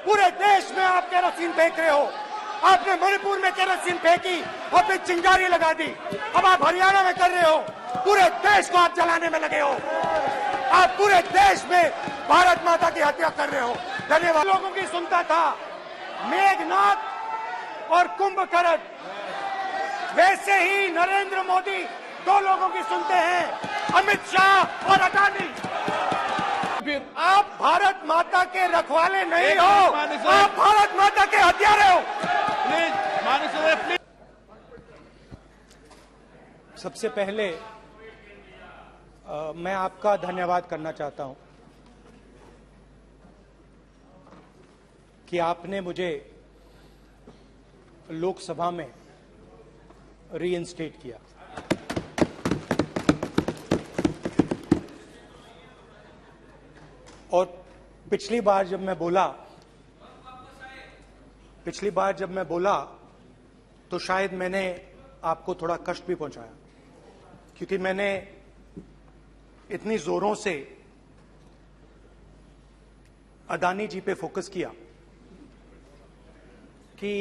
पूरे देश में आप केरोसिन फेंक रहे हो। आपने मणिपुर में केरोसिन फेंकी और फिर चिंगारी लगा दी। अब आप हरियाणा में कर रहे हो, पूरे देश को आप जलाने में लगे हो। आप पूरे देश में भारत माता की हत्या कर रहे हो। धन्यवाद। लोगों की सुनता था मेघनाथ और कुंभकर्ण, वैसे ही नरेंद्र मोदी दो लोगों की सुनते हैं, अमित शाह और अडानी। आप भारत माता के रखवाले नहीं हो, आप भारत माता के हत्यारे हो। प्लीज। सबसे पहले मैं आपका धन्यवाद करना चाहता हूं कि आपने मुझे लोकसभा में रीइंस्टेट किया। और पिछली बार जब मैं बोला तो शायद मैंने आपको थोड़ा कष्ट भी पहुंचाया, क्योंकि मैंने इतनी जोरों से अडानी जी पे फोकस किया कि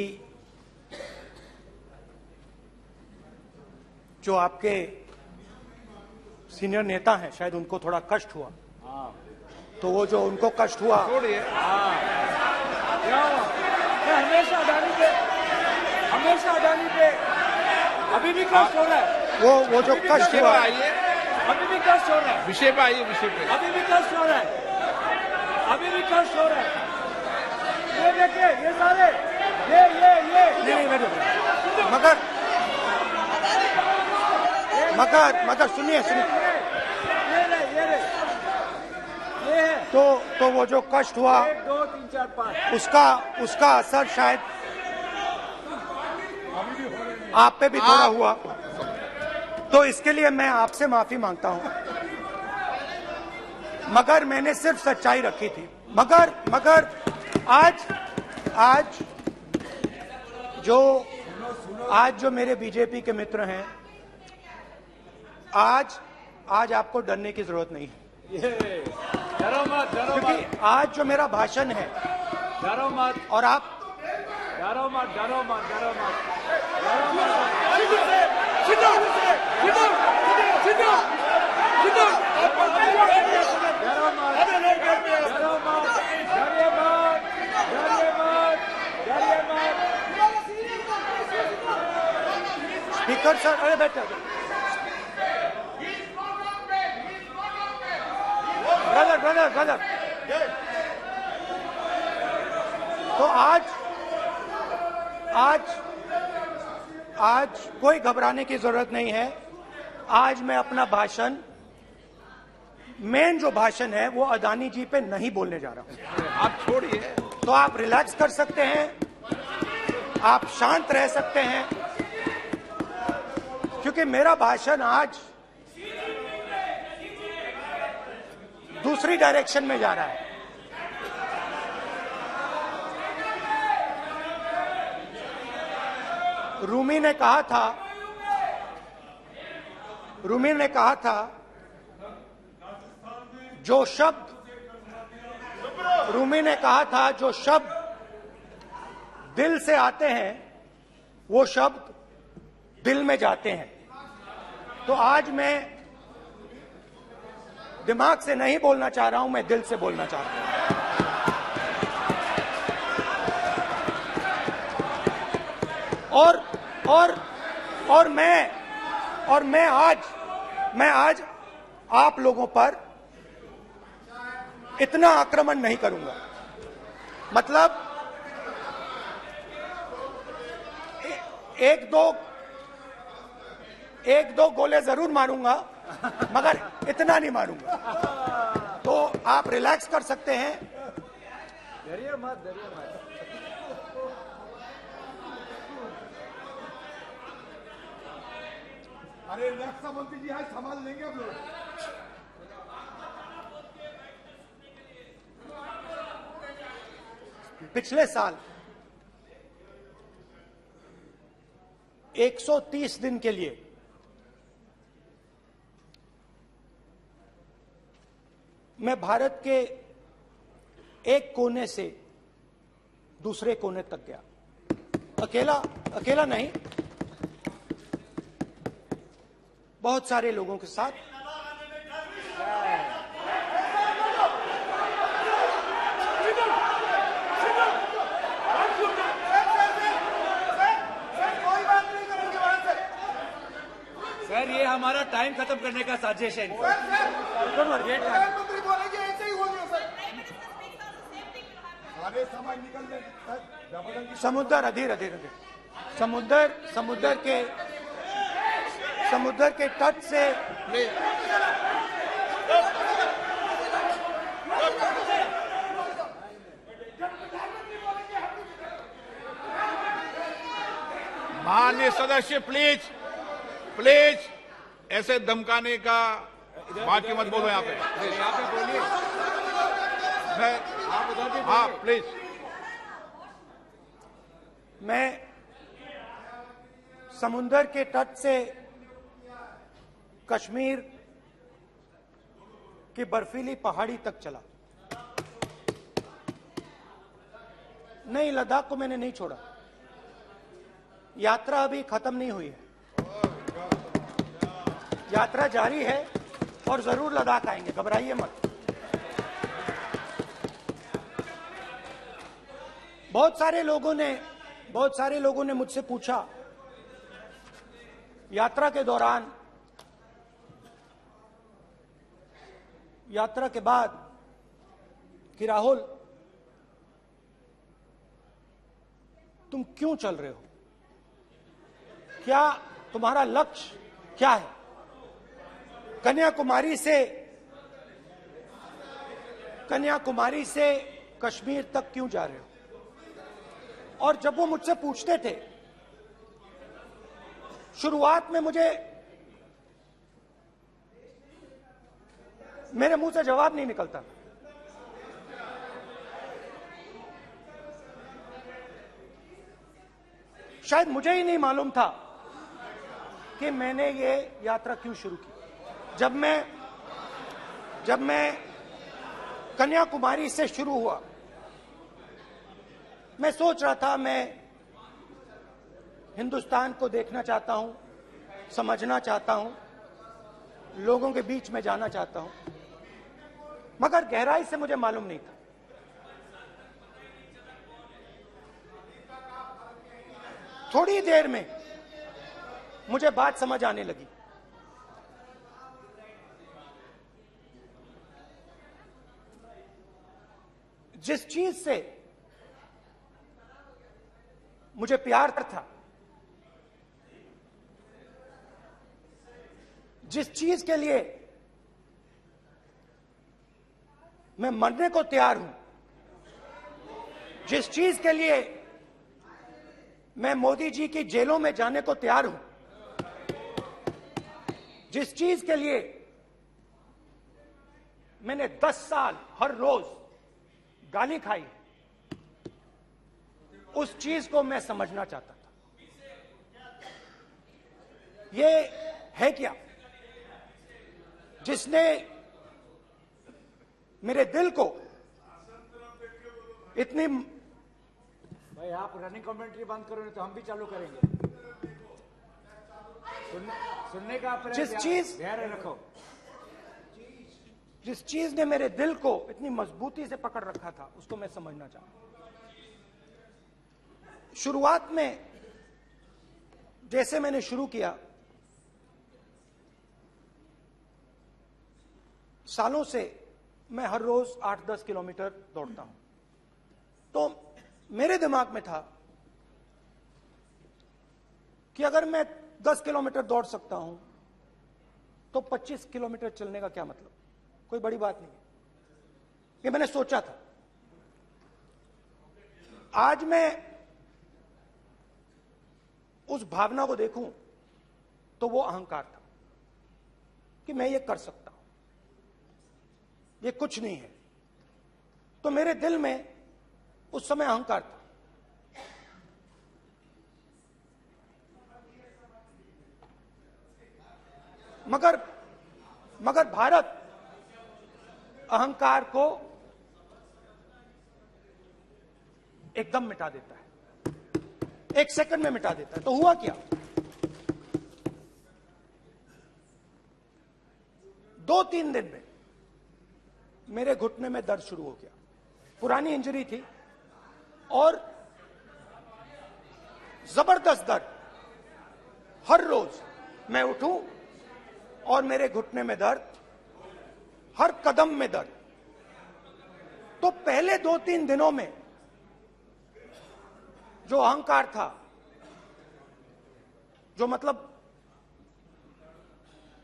जो आपके सीनियर नेता हैं शायद उनको थोड़ा कष्ट हुआ। तो वो जो उनको कष्ट हुआ, हमेशा अडानी पे अभी भी कष्ट हो रहा है। वो जो कष्ट हुआ, अभी भी कष्ट हो रहा है। विषय पे आइए, विषय पे। अभी भी कष्ट हो रहा है, अभी भी कष्ट हो रहा है। ये देखिए, ये सारे नहीं मगर सुनिए तो वो जो कष्ट हुआ 1 2 3 4 5 उसका असर शायद आप पे भी थोड़ा हुआ। तो इसके लिए मैं आपसे माफी मांगता हूं, मगर मैंने सिर्फ सच्चाई रखी थी। मगर आज जो मेरे बीजेपी के मित्र हैं, आज आपको डरने की जरूरत नहीं है। डरो मत, क्योंकि आज जो मेरा भाषण है, डरो मत, और आप डरो मत। स्पीकर सर, अरे बैठो ब्रदर। तो आज कोई घबराने की जरूरत नहीं है। आज मैं अपना भाषण, मेन जो भाषण है वो अडानी जी पे नहीं बोलने जा रहा हूं। आप छोड़िए, तो आप रिलैक्स कर सकते हैं, आप शांत रह सकते हैं, क्योंकि मेरा भाषण आज दूसरी डायरेक्शन में जा रहा है। रूमी ने कहा था जो शब्द दिल से आते हैं वो शब्द दिल में जाते हैं। तो आज मैं दिमाग से नहीं बोलना चाह रहा हूं, मैं दिल से बोलना चाह रहा हूं। और मैं आज आप लोगों पर इतना आक्रमण नहीं करूंगा। मतलब एक दो गोले जरूर मारूंगा, मगर इतना नहीं मारूंगा। तो आप रिलैक्स कर सकते हैं। डरिए मत। अरे रक्षा मंत्री जी आज संभाल लेंगे आप लोग। पिछले साल 130 दिन के लिए मैं भारत के एक कोने से दूसरे कोने तक गया। अकेला नहीं, बहुत सारे लोगों के साथ। सर ये हमारा टाइम खत्म करने का साजिश है। प्रधानमंत्री बोलेंगे ऐसे ही हो गया सर। सारे समाज निकल गए सर। समुद्र अधीर समुद्र के तट से माननीय सदस्य प्लीज प्लीज ऐसे धमकाने का बात की मत बोलो यहाँ पे। बोलिए, आप उधर भी हाँ बोलिए। प्लीज। मैं समुद्र के तट से कश्मीर की बर्फीली पहाड़ी तक चला। नहीं, लद्दाख को मैंने नहीं छोड़ा। यात्रा अभी खत्म नहीं हुई है, यात्रा जारी है और जरूर लद्दाख आएंगे, घबराइए मत। बहुत सारे लोगों ने मुझसे पूछा यात्रा के दौरान, यात्रा के बाद कि राहुल तुम क्यों चल रहे हो, क्या तुम्हारा लक्ष्य क्या है, कन्याकुमारी से कश्मीर तक क्यों जा रहे हो। और जब वो मुझसे पूछते थे, शुरुआत में मेरे मुंह से जवाब नहीं निकलता। शायद मुझे ही नहीं मालूम था कि मैंने ये यात्रा क्यों शुरू की। जब मैं कन्याकुमारी से शुरू हुआ, मैं सोच रहा था मैं हिंदुस्तान को देखना चाहता हूं, समझना चाहता हूं, लोगों के बीच में जाना चाहता हूं, मगर गहराई से मुझे मालूम नहीं था। थोड़ी देर में मुझे बात समझ आने लगी। जिस चीज से मुझे प्यार था, जिस चीज के लिए मैं मरने को तैयार हूं, जिस चीज के लिए मैं मोदी जी की जेलों में जाने को तैयार हूं, जिस चीज के लिए मैंने 10 साल हर रोज गाली खाई, उस चीज को मैं समझना चाहता था। ये है क्या जिसने मेरे दिल को इतनी। भाई आप रनिंग कमेंट्री बंद करो, नहीं तो हम भी चालू करेंगे। सुनने का अपने धैर्य रखो। जिस चीज ने मेरे दिल को इतनी मजबूती से पकड़ रखा था, उसको मैं समझना चाहता। शुरुआत में जैसे मैंने शुरू किया, सालों से मैं हर रोज 8-10 किलोमीटर दौड़ता हूं, तो मेरे दिमाग में था कि अगर मैं 10 किलोमीटर दौड़ सकता हूं तो 25 किलोमीटर चलने का क्या मतलब, कोई बड़ी बात नहीं है। ये मैंने सोचा था। आज मैं उस भावना को देखूं तो वो अहंकार था कि मैं ये कर सकता हूं, ये कुछ नहीं है। तो मेरे दिल में उस समय अहंकार था। मगर भारत अहंकार को एकदम मिटा देता है, 1 सेकंड में मिटा देता है। तो हुआ क्या, 2-3 दिन में मेरे घुटने में दर्द शुरू हो गया। पुरानी इंजरी थी और जबरदस्त दर्द। हर रोज मैं उठूं और मेरे घुटने में दर्द, हर कदम में दर्द। तो पहले 2-3 दिनों में जो अहंकार था, जो मतलब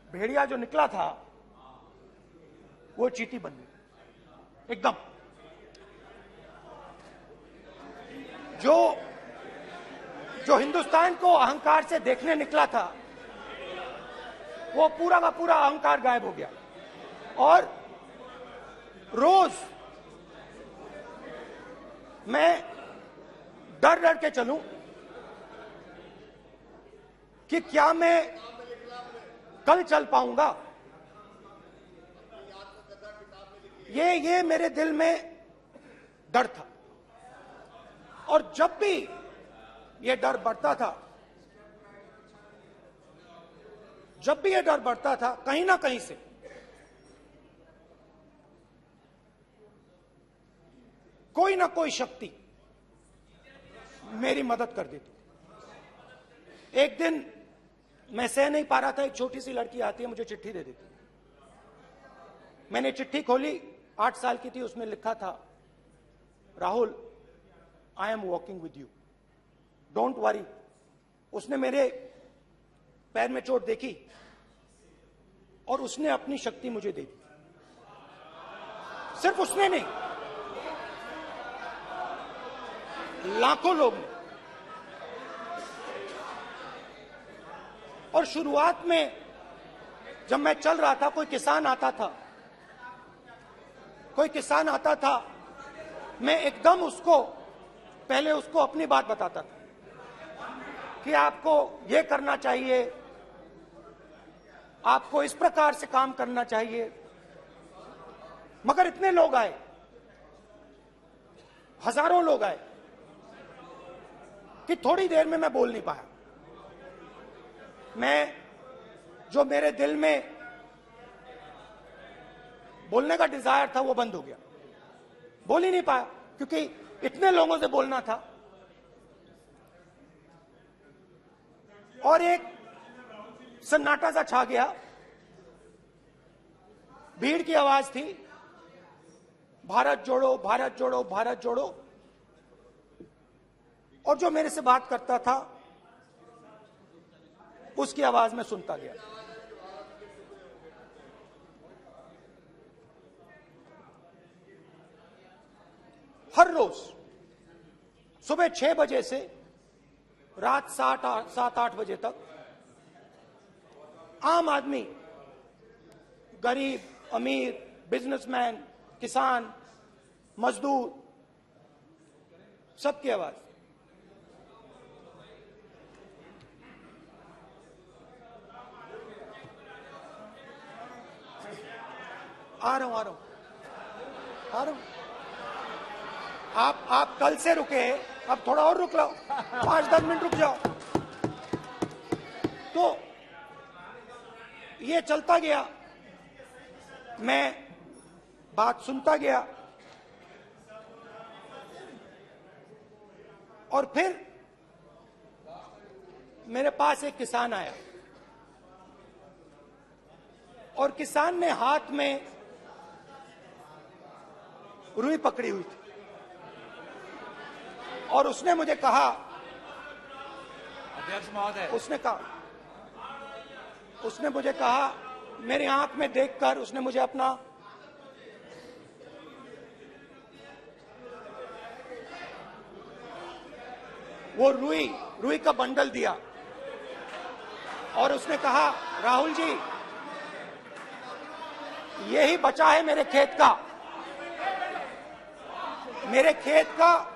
भेड़िया जो निकला था, वो चींटी बन गई एकदम। जो हिंदुस्तान को अहंकार से देखने निकला था, वो पूरा का पूरा अहंकार गायब हो गया। और रोज मैं डर डर के चलूं कि क्या मैं कल चल पाऊंगा। ये मेरे दिल में डर था। और जब भी ये डर बढ़ता था, कहीं ना कहीं से कोई ना कोई शक्ति मेरी मदद कर देती। एक दिन मैं सह नहीं पा रहा था, एक छोटी सी लड़की आती है, मुझे चिट्ठी दे देती। मैंने चिट्ठी खोली, 8 साल की थी, उसमें लिखा था, Rahul, I am walking with you, don't worry. उसने मेरे पैर में चोट देखी और उसने अपनी शक्ति मुझे दे दी। सिर्फ उसने नहीं, लाखों लोग ने। और शुरुआत में जब मैं चल रहा था, कोई किसान आता था, मैं एकदम पहले उसको अपनी बात बताता था कि आपको ये करना चाहिए, आपको इस प्रकार से काम करना चाहिए। मगर इतने लोग आए, हजारों लोग आए, कि थोड़ी देर में मैं बोल नहीं पाया। जो मेरे दिल में बोलने का डिजायर था, वो बंद हो गया। बोल ही नहीं पाया, क्योंकि इतने लोगों से बोलना था। और एक सन्नाटा सा छा गया, भीड़ की आवाज थी, भारत जोड़ो, भारत जोड़ो, भारत जोड़ो। और जो मेरे से बात करता था, उसकी आवाज में सुनता गया। हर रोज सुबह 6 बजे से रात 7-8 बजे तक आम आदमी, गरीब, अमीर, बिजनेसमैन, किसान, मजदूर, सबकी आवाज। आ रहा हूं। आप कल से रुके, अब थोड़ा और रुक लो, 5-10 मिनट रुक जाओ। तो ये चलता गया, मैं बात सुनता गया। और फिर मेरे पास एक किसान आया, और किसान ने हाथ में रुई पकड़ी हुई थी, और उसने मुझे कहा, अध्यक्ष महोदय, उसने मुझे कहा, मेरी आंख में देखकर उसने मुझे अपना वो रुई का बंडल दिया, और उसने कहा, राहुल जी, यही बचा है मेरे खेत का,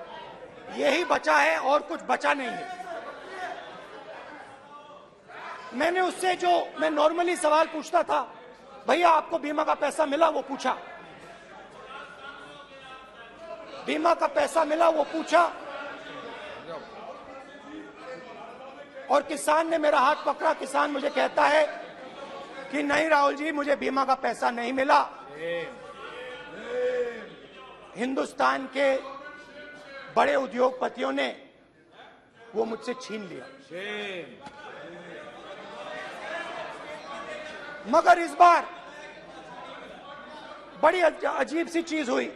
यही बचा है, और कुछ बचा नहीं है। मैंने उससे, जो मैं नॉर्मली सवाल पूछता था, भैया आपको बीमा का पैसा मिला, वो पूछा। बीमा का पैसा मिला, वो पूछा। और किसान ने मेरा हाथ पकड़ा। किसान मुझे कहता है कि नहीं राहुल जी, मुझे बीमा का पैसा नहीं मिला, हिंदुस्तान के बड़े उद्योगपतियों ने वो मुझसे छीन लिया। मगर इस बार बड़ी अजीब सी चीज हुई।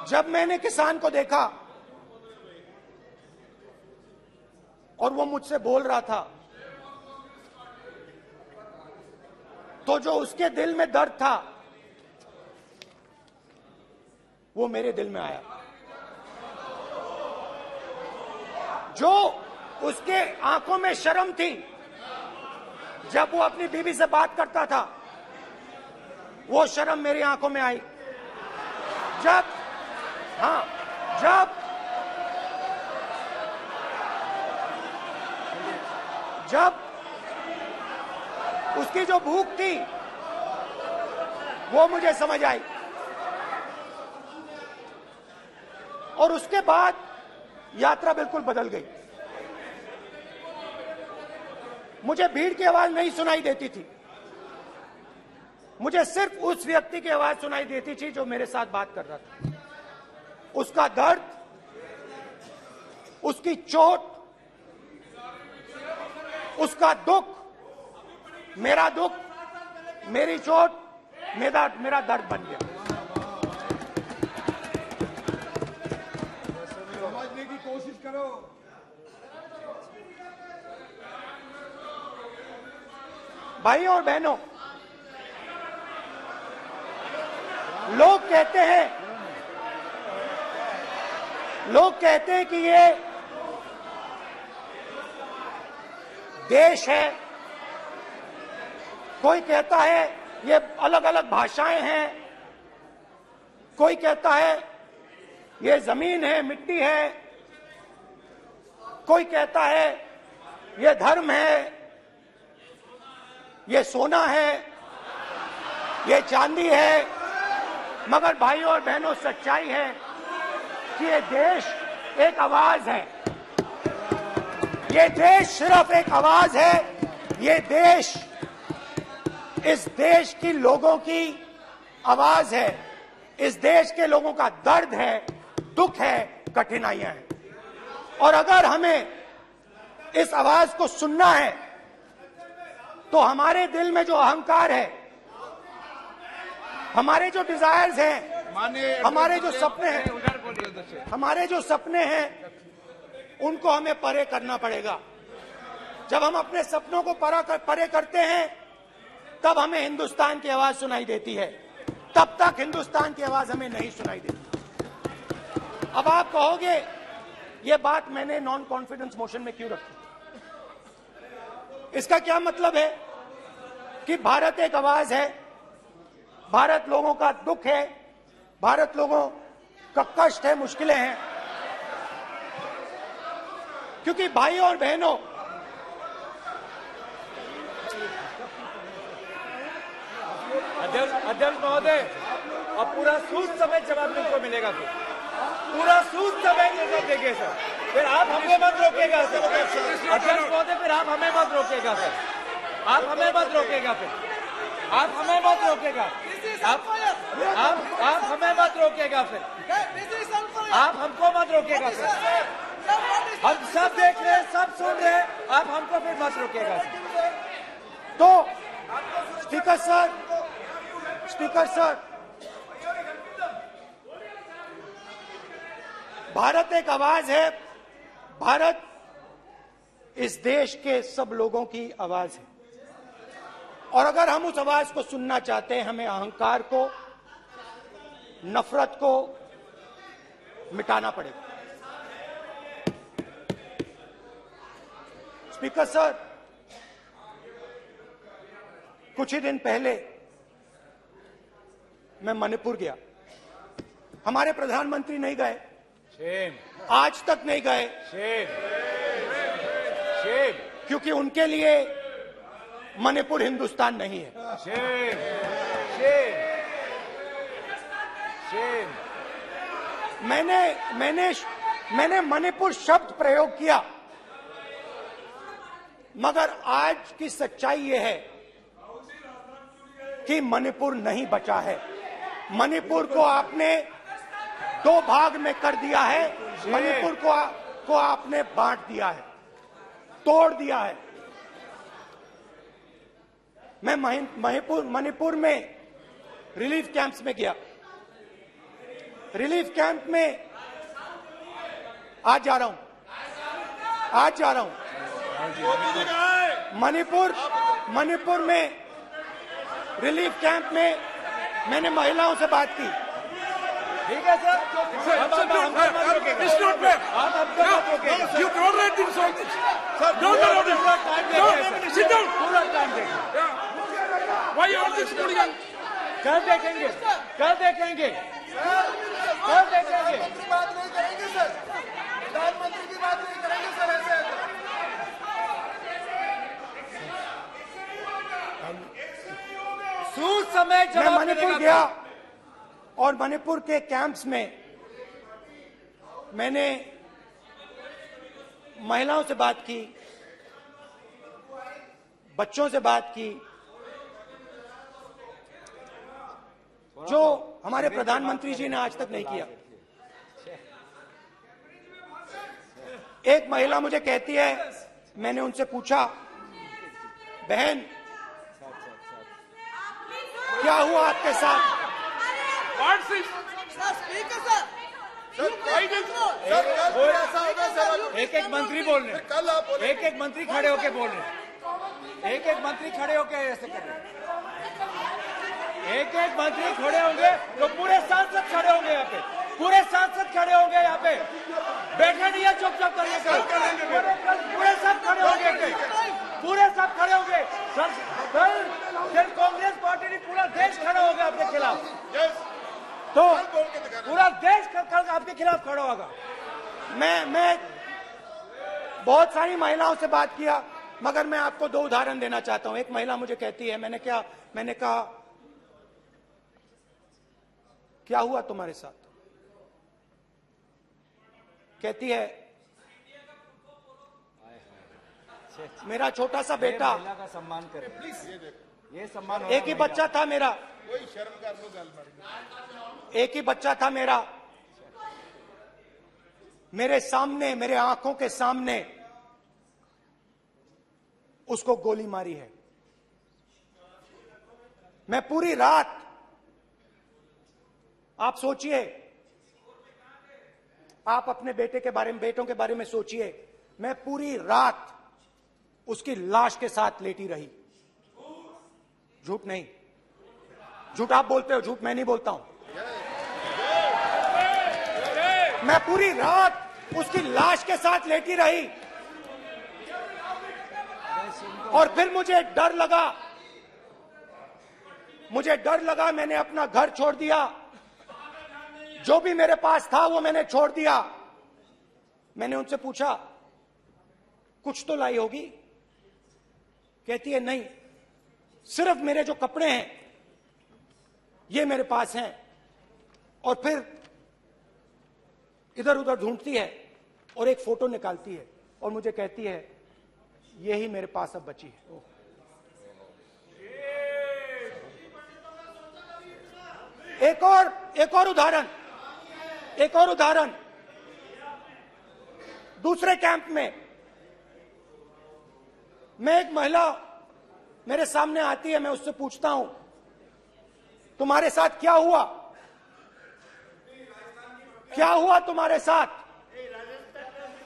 जब मैंने किसान को देखा और वो मुझसे बोल रहा था, तो जो उसके दिल में दर्द था वो मेरे दिल में आया। जो उसके आंखों में शर्म थी जब वो अपनी बीवी से बात करता था, वो शर्म मेरी आंखों में आई। जब उसकी जो भूख थी वो मुझे समझ आई। और उसके बाद यात्रा बिल्कुल बदल गई। मुझे भीड़ की आवाज नहीं सुनाई देती थी, मुझे सिर्फ उस व्यक्ति की आवाज सुनाई देती थी जो मेरे साथ बात कर रहा था। उसका दर्द, उसकी चोट, उसका दुख, मेरा दुख, मेरी चोट, मेरा दर्द बन गया। समझने की कोशिश करो। भाइयों और बहनों, लोग कहते हैं कि ये देश है, कोई कहता है ये अलग अलग भाषाएं हैं, कोई कहता है ये जमीन है, मिट्टी है, कोई कहता है ये धर्म है, ये सोना है, ये चांदी है। मगर भाइयों और बहनों, सच्चाई है कि ये देश एक आवाज है। ये देश सिर्फ एक आवाज है। ये देश, इस देश की लोगों की आवाज है। इस देश के लोगों का दर्द है, दुख है, कठिनाइयां हैं। और अगर हमें इस आवाज को सुनना है तो हमारे दिल में जो अहंकार है, हमारे जो डिजायर्स हैं, हमारे जो सपने हैं, उनको हमें परे करना पड़ेगा। जब हम अपने सपनों को परे करते हैं तब हमें हिंदुस्तान की आवाज सुनाई देती है, तब तक हिंदुस्तान की आवाज हमें नहीं सुनाई देती। अब आप कहोगे ये बात मैंने नॉन कॉन्फिडेंस मोशन में क्यों रखी? इसका क्या मतलब है कि भारत एक आवाज है, भारत लोगों का दुख है, भारत लोगों का कष्ट है, मुश्किलें हैं। क्योंकि भाइयों और बहनों, अध्यक्ष महोदय, अब पूरा सूद समय जवाब तुमको मिलेगा, फिर पूरा सूद समय जवाब देंगे सर। फिर आप हमें मत रोकेगा सर। अध्यक्ष महोदय, फिर आप हमें मत रोकेगा सर। आप हमें मत रोकेगा, फिर आप हमें मत रोकेगा, आप हमें मत रोकेगा, फिर आप हमको मत रोकेगा सर। हम सब देख रहे हैं, सब सुन रहे हैं, आप हमको फिर मत रोकेगा सर। तो स्पीकर सर, भारत एक आवाज है। भारत इस देश के सब लोगों की आवाज है। और अगर हम उस आवाज को सुनना चाहते हैं, हमें अहंकार को, नफरत को मिटाना पड़ेगा। स्पीकर सर, कुछ ही दिन पहले मैं मणिपुर गया। हमारे प्रधानमंत्री नहीं गए, आज तक नहीं गए, क्योंकि उनके लिए मणिपुर हिंदुस्तान नहीं है। मैंने मणिपुर शब्द प्रयोग किया, मगर आज की सच्चाई यह है कि मणिपुर नहीं बचा है। मणिपुर को आपने दो भाग में कर दिया है। मणिपुर को आपने बांट दिया है, तोड़ दिया है। मैं मणिपुर में रिलीफ कैंप्स में गया। रिलीफ कैंप में आज जा रहा हूं। मणिपुर में रिलीफ कैंप में मैंने महिलाओं से बात की। ठीक है sir, It's not fair. You don't let him solve this. Don't allow him. Sit down. पूरा टाइम देखें। Why you all this hooligan? कल देखेंगे। बात नहीं करेंगे सर, प्रधानमंत्री की बात नहीं करेंगे सर ऐसे। सूद समय मैं जवाब मणिपुर देने गया का। और मणिपुर के कैंप्स में मैंने महिलाओं से बात की, बच्चों से बात की, जो हमारे प्रधानमंत्री जी ने आज तक नहीं किया। एक महिला मुझे कहती है, मैंने उनसे पूछा, बहन क्या हुआ आपके साथ? What's this? एक एक मंत्री बोल रहे हैं। कल आप बोले एक एक मंत्री खड़े होके बोल रहे हैं। एक एक मंत्री खड़े होके ऐसे कर रहे हैं। एक एक मंत्री खड़े होंगे तो पूरे सांसद खड़े होंगे यहाँ पे। पूरे सांसद खड़े होंगे यहाँ पे। बैठे नहीं है चुपचाप करिए। पूरे सब खड़े होंगे। पूरे सब खड़े होंगे। कल कांग्रेस पार्टी ने पूरा देश खड़ा होगा आपके खिलाफ। तो पूरा देश कल आपके खिलाफ खड़ा होगा। मैं बहुत सारी महिलाओं से बात किया, मगर मैं आपको दो उदाहरण देना चाहता हूं। एक महिला मुझे कहती है, मैंने कहा क्या हुआ तुम्हारे साथ? कहती है, मेरा छोटा सा बेटा, महिला का सम्मान करें प्लीज। ये सम्मान एक ही बच्चा था मेरा, कोई शर्म कर लो गल एक ही बच्चा था मेरा, मेरे सामने, मेरे आंखों के सामने उसको गोली मारी है। मैं पूरी रात, आप सोचिए, आप अपने बेटों के बारे में सोचिए, मैं पूरी रात उसकी लाश के साथ लेटी रही। झूठ नहीं, झूठ आप बोलते हो, झूठ मैं नहीं बोलता हूं। मैं पूरी रात उसकी लाश के साथ लेटी रही और फिर मुझे डर लगा, मैंने अपना घर छोड़ दिया, जो भी मेरे पास था वो मैंने छोड़ दिया। मैंने उनसे पूछा, कुछ तो लाई होगी? कहती है, नहीं, सिर्फ मेरे जो कपड़े हैं ये मेरे पास हैं। और फिर इधर उधर ढूंढती है और एक फोटो निकालती है और मुझे कहती है, यही मेरे पास अब बची है। एक और उदाहरण, दूसरे कैंप में मैं, एक महिला मेरे सामने आती है, मैं उससे पूछता हूं, तुम्हारे साथ क्या हुआ? क्या हुआ तुम्हारे साथ?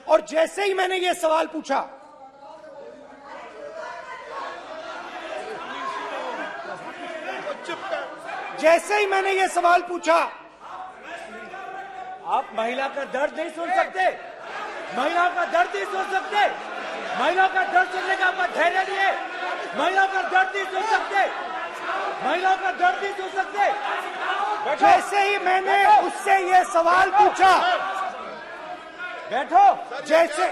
और जैसे ही मैंने ये सवाल पूछा, आप महिला का दर्द नहीं सुन सकते। महिला का दर्द नहीं सुन सकते। महिला का दर्द सुनने का आपका धैर्य नहीं है। महिला का दर्द नहीं सुन सकते। महिला का दर्द नहीं सुन सकते। जैसे ही मैंने उससे ये सवाल पूछा, बैठो। जैसे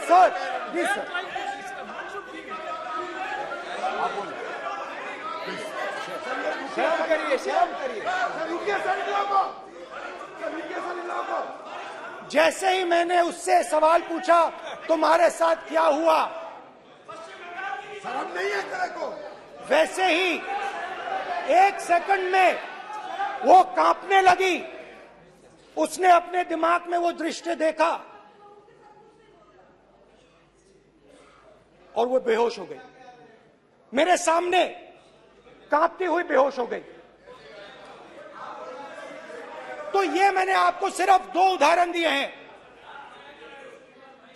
सर, प्लीज सर, शर्म करिए, शर्म करिए। सर, रुकिए सर, इन लोगों को। जैसे ही मैंने उससे सवाल पूछा तुम्हारे साथ क्या हुआ, शर्म नहीं है तेरे को? वैसे ही 1 सेकंड में वो कांपने लगी। उसने अपने दिमाग में वो दृश्य देखा और वो बेहोश हो गई। मेरे सामने कांपती हुई बेहोश हो गई। तो ये मैंने आपको सिर्फ 2 उदाहरण दिए हैं।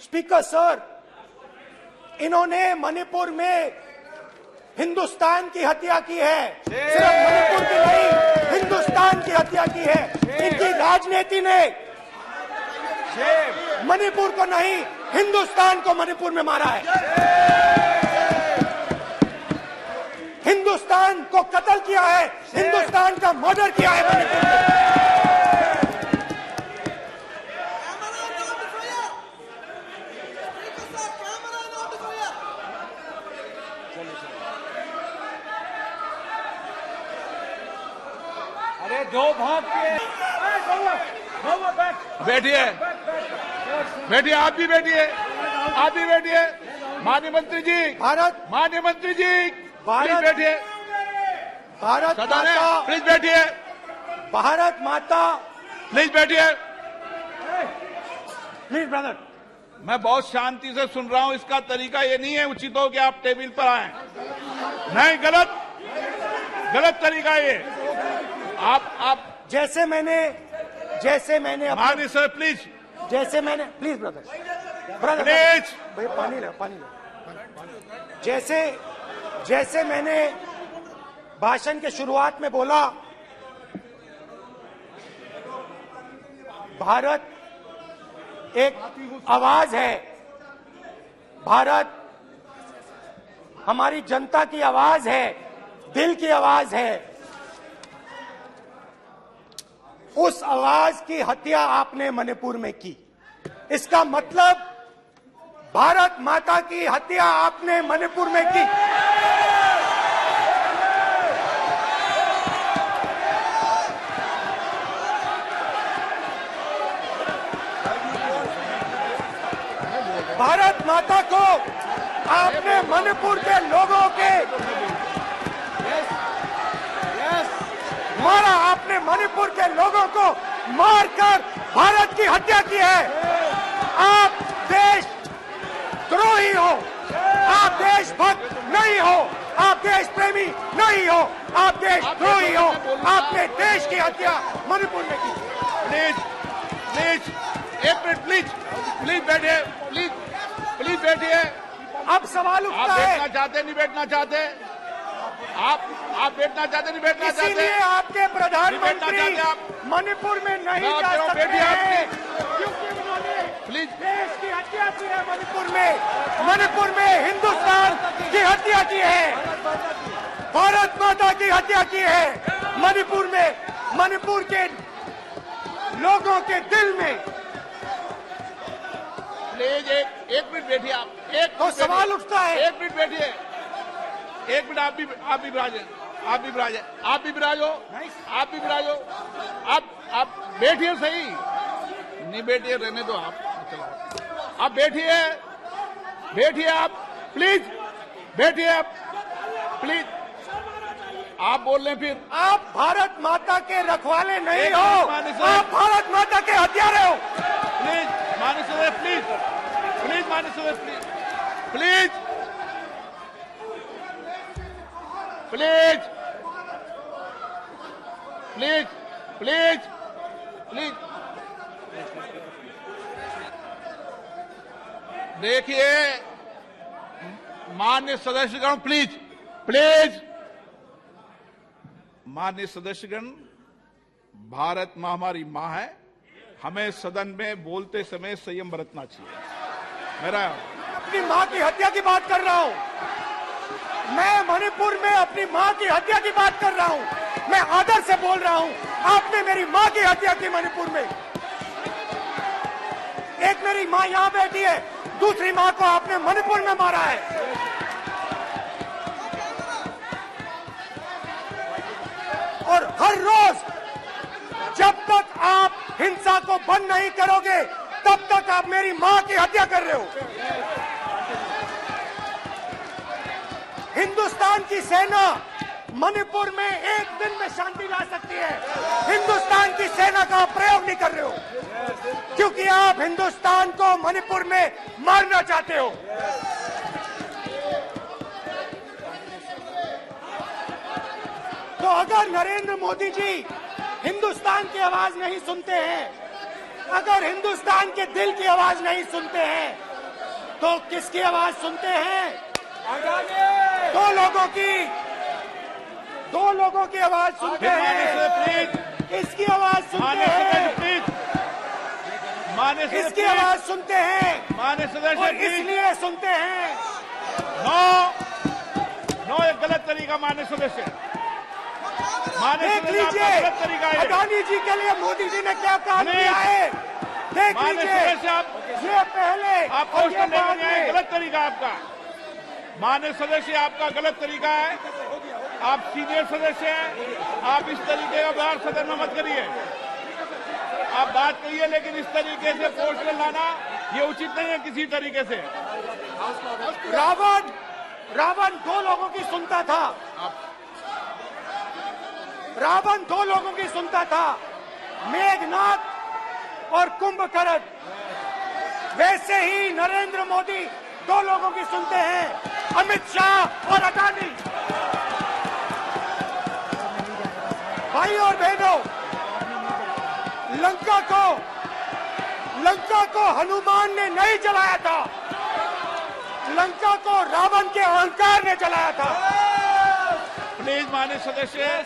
स्पीकर सर, इन्होंने मणिपुर में हिंदुस्तान की हत्या की है। सिर्फ मणिपुर की नहीं, हिंदुस्तान की हत्या की है। इनकी राजनीति ने मणिपुर को नहीं, हिंदुस्तान को मणिपुर में मारा है। हिंदुस्तान को कत्ल किया है, हिंदुस्तान का मर्डर किया है मणिपुर में। अरे 2 भाग के बैठिए, बैठिए, आप भी बैठिए, आप भी बैठिए। माननीय मंत्री जी, माननीय मंत्री जी, प्लीज बैठिए। भारत सदन है, माता, प्लीज बैठिए, भारत माता, प्लीज बैठिए। Please brother. मैं बहुत शांति से सुन रहा हूं। इसका तरीका ये नहीं है उचित हो कि आप टेबल पर आए। नहीं, गलत तरीका ये। आप जैसे मैंने माननीय sir, please, please brother please. भैया पानी लो। जैसे मैंने भाषण के शुरुआत में बोला, भारत एक आवाज है। भारत हमारी जनता की आवाज है, दिल की आवाज है। उस आवाज की हत्या आपने मणिपुर में की। इसका मतलब भारत माता की हत्या आपने मणिपुर में की। भारत माता को आपने मणिपुर के लोगों के मारा। आपने मणिपुर के लोगों को मारकर भारत की हत्या की है। आप देशद्रोही हो, आप देशभक्त नहीं हो, आप देश प्रेमी नहीं हो, आप देशद्रोही हो। आपने देश की हत्या मणिपुर में की। प्लीज, 1 मिनट, प्लीज बैठिए, प्लीज बैठिए। अब सवाल आप उठता है, बैठना चाहते, नहीं बैठना चाहते? आप बैठना चाहते, नहीं बैठना चाहते? इसीलिए आपके बैठना प्रधानमंत्री चाहते आप? मणिपुर में नहीं मैं जा आपको सकते बैठिए, हैं, आप क्योंकि उन्होंने प्लीज। देश की हत्या की है। मणिपुर में हिंदुस्तान की हत्या की है, भारत माता की हत्या की है। मणिपुर के लोगों के दिल में। प्लीज एक मिनट बैठिए आप। तो सवाल उठता है, 1 मिनट बैठिए, 1 मिनट। आप भी विराजे, आप भी विराजो। आप बैठिए, सही नहीं बैठिए, रहने दो आप। आप बैठिए आप, प्लीज बैठिए आप, प्लीज। आप बोल रहे हैं फिर। आप भारत माता के रखवाले नहीं एक हो, मिनट, माननीय सर। आप भारत माता के हत्यारे हो। प्लीज माननीय सदस्य, प्लीज माननीय सदस्य, प्लीज देखिए माननीय सदस्यगण, प्लीज माननीय सदस्यगण, भारत मां हमारी मां है। हमें सदन में बोलते समय संयम बरतना चाहिए। अपनी मां की हत्या की बात कर रहा हूं। मैं मणिपुर में अपनी मां की हत्या की बात कर रहा हूं। मैं आदर से बोल रहा हूं। आपने मेरी मां की हत्या की मणिपुर में। एक मेरी मां यहां बैठी है, दूसरी मां को आपने मणिपुर में मारा है। और हर रोज जब तक आप हिंसा को बंद नहीं करोगे, तब तक आप मेरी मां की हत्या कर रहे हो। हिंदुस्तान की सेना मणिपुर में एक दिन में शांति ला सकती है। हिंदुस्तान की सेना का आप प्रयोग नहीं कर रहे हो, क्योंकि आप हिंदुस्तान को मणिपुर में मारना चाहते हो। तो अगर नरेंद्र मोदी जी हिंदुस्तान की आवाज नहीं सुनते हैं, अगर हिंदुस्तान के दिल की आवाज नहीं सुनते हैं, तो किसकी आवाज सुनते हैं? दो लोगों की आवाज सुनते हैं। प्लीज किसकी आवाज सुनते हैं? प्लीज मान्य किसकी आवाज सुनते हैं? मान्य सदस्य और प्लीज। इसलिए सुनते हैं। नो एक गलत तरीका मान्य सदस्य। मान्य देख सदस्य आपका लीजिए गलत तरीका है। अडानी जी के लिए मोदी जी ने क्या काम नहीं। किया है। देख मान्य लीजिए सदस्य आप ये पहले आप और ये क्वेश्चन लेकर बाद आए, में। गलत तरीका आपका। मान्य सदस्य आपका गलत तरीका है। आप सीनियर सदस्य हैं, आप इस तरीके का व्यवहार सदन में मत करिए। आप बात करिए, लेकिन इस तरीके से पोस्टर लाना ये उचित नहीं है किसी तरीके से। रावण दो लोगों की सुनता था। रावण दो लोगों की सुनता था, मेघनाथ और कुंभकर्ण। वैसे ही नरेंद्र मोदी दो लोगों की सुनते हैं, अमित शाह और अडानी। भाई और बहनों, लंका को हनुमान ने नहीं जलाया था, लंका को रावण के अहंकार ने जलाया था। प्लीज मान्य सदस्य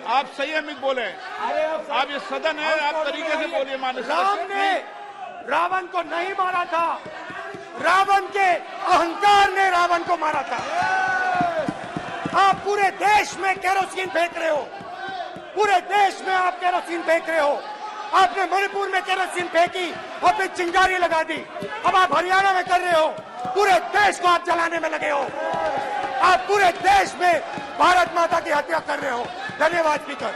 आप संयमित बोले। आप ये सदन है, आप तरीके से बोलिए। मान्य राम सदस्य ने रावण को नहीं मारा था, रावण के अहंकार ने रावण को मारा था। आप पूरे देश में केरोसिन फेंक रहे हो, पूरे देश में आप केरोसिन फेंक रहे हो। आपने मणिपुर में केरोसिन फेंकी और फिर चिंगारी लगा दी। अब आप हरियाणा में कर रहे हो, पूरे देश को आप जलाने में लगे हो। आप पूरे देश में भारत माता की हत्या कर रहे हो। धन्यवाद स्पीकर।